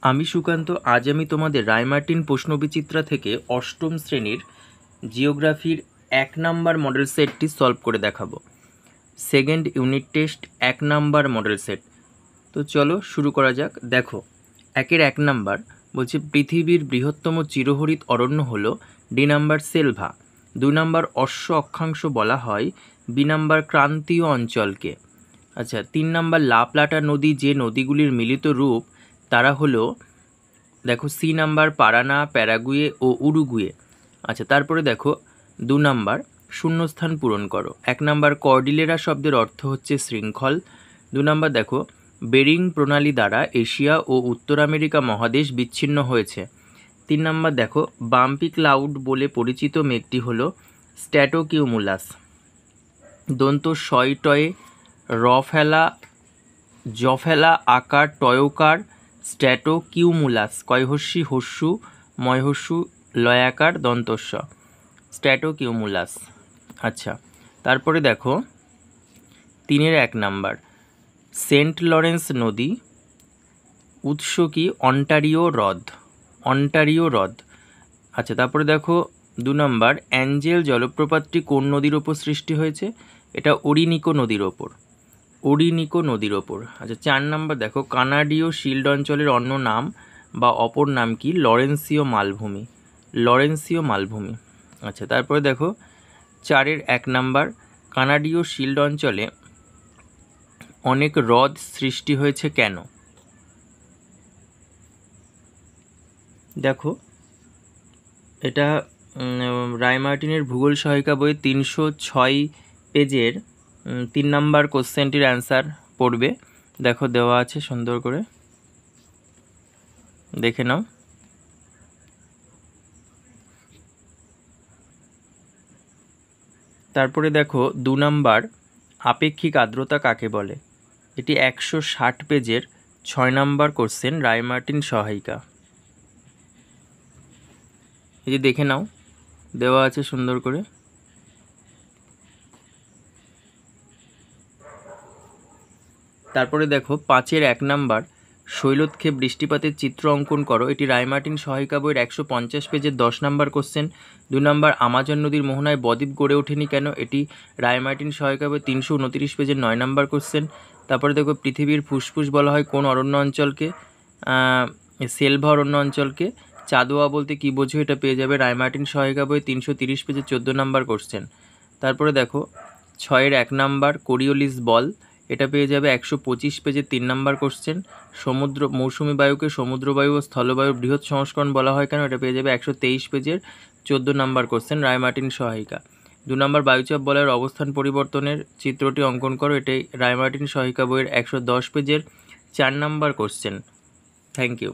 আমি সুকান্ত। আজ আমি তোমাদের রায়মার্টিন প্রশ্নবিচিত্রা থেকে অষ্টম শ্রেণীর জিওগ্রাফির 1 নাম্বার মডেল সেটটি সলভ করে দেখাবো। Second unit test 1 number model set. তো চলো শুরু করা যাক। দেখো, 1 নাম্বার বলছে পৃথিবীর বৃহত্তম চিরহরিত অরণ্য হলো ডি নাম্বার সেলভা। 2 নাম্বার অশ্ব অক্ষাংশ বলা হয় বি নাম্বার ক্রান্তীয় অঞ্চলকে। আচ্ছা, 3 নাম্বার লা প্লাটা নদী যে নদীগুলির মিলিত রূপ তারা হলো, দেখো, সি নাম্বার পারানা, প্যারাগুয়ে ও উরুগুয়ে। আচ্ছা, তারপরে দেখো 2 নাম্বার শূন্যস্থান পূরণ করো। 1 নাম্বার কর্ডিলেরা শব্দের অর্থ হচ্ছে শৃঙ্খল। 2 নাম্বার দেখো বেরিং প্রণালী দ্বারা এশিয়া ও উত্তর আমেরিকা মহাদেশ বিচ্ছিন্ন হয়েছে। 3 নাম্বার দেখো বাম্পি ক্লাউড বলে পরিচিত মেঘটি হলো স্ট্র্যাটোকিউমুলাস। দন্ত শয় টয়ে রফেলা জফেলা আকার টয়কার স্ট্র্যাটোকিউমুলাস কয়হস্যি হস্যু ময়হস্যু লয়াকার দন্তস্ব স্ট্র্যাটোকিউমুলাস। আচ্ছা, তারপরে দেখো 3-1 নাম্বার সেন্ট লরেন্স নদী উৎস কি? অন্টারিও হ্রদ। অন্টারিও হ্রদ। আচ্ছা, তারপরে দেখো 2 নাম্বার অ্যাঞ্জেল জলপ্রপাতটি কোন নদীর ওপর সৃষ্টি হয়েছে? এটা ওরিনিকো নদীর ওপর। ওরিনিকো নদীর ওপর। আচ্ছা, 4 নাম্বার দেখো কানাডীয় শিল্ড অঞ্চলের অন্য নাম বা অপর নাম কি? লরেন্সীয় মালভূমি। লরেন্সীয় মালভূমি। আচ্ছা, তারপরে দেখো 4-1 নাম্বার কানাডীয় শিল্ড অঞ্চলে অনেক হ্রদ সৃষ্টি হয়েছে কেন? দেখো, এটা রায়মার্টিনের ভূগোল সহায়িকা বই 306 পেজের 3 নাম্বার কোশ্চেনটির অ্যান্সার পড়বে। দেখো দেওয়া আছে, সুন্দর করে দেখে নাও। তারপরে দেখো 2 নাম্বার আপেক্ষিক আর্দ্রতা কাকে বলে? এটি 160 পেজের 6 নাম্বার কোশ্চেন, রায়মার্টিন সহায়িকা। এই যে দেখে নাও, দেওয়া আছে সুন্দর করে। তারপরে দেখো 5-1 নাম্বার শৈলক্ষে বৃষ্টিপাতের চিত্র অঙ্কন করো। এটি রায়মার্টিন সহায়িকা বইয়ের 150 পেজের 10 নাম্বার কোশ্চেন। 2 নাম্বার আমাজন নদীর মোহনায় বদ্বীপ গড়ে ওঠেনি কেন? এটি রায়মার্টিন সহায়িকা বই 329 পেজের 9 নাম্বার কোশ্চেন। তারপরে দেখো পৃথিবীর ফুসফুস বলা হয় কোন অরণ্য অঞ্চলকে? সেলভা অরণ্য অঞ্চলকে। চাঁদোয়া বলতে কি বোঝো? এটা পেয়ে যাবে রায়মার্টিন সহায়িকা বই 330 পেজের 14 নাম্বার কোশ্চেন। তারপরে দেখো 6-1 নাম্বার কোরিওলিস বল, এটা পেয়ে যাবে 125 পেজের 3 নাম্বার কোশ্চেন। সমুদ্র মৌসুমি বায়ুকে সমুদ্রবায়ু ও স্থলবায়ুর বৃহৎ সংস্করণ বলা হয় কেন? এটা পেয়ে যাবে 123 পেজের 14 নাম্বার কোশ্চেন, রায়মার্টিন সহায়িকা। 2 নাম্বার বায়ুচাপ বলয়ের অবস্থান পরিবর্তনের চিত্রটি অঙ্কন করো। এটাই রায়মার্টিন সহায়িকা বইয়ের 110 পেজের 4 নাম্বার কোশ্চেন। Thank you.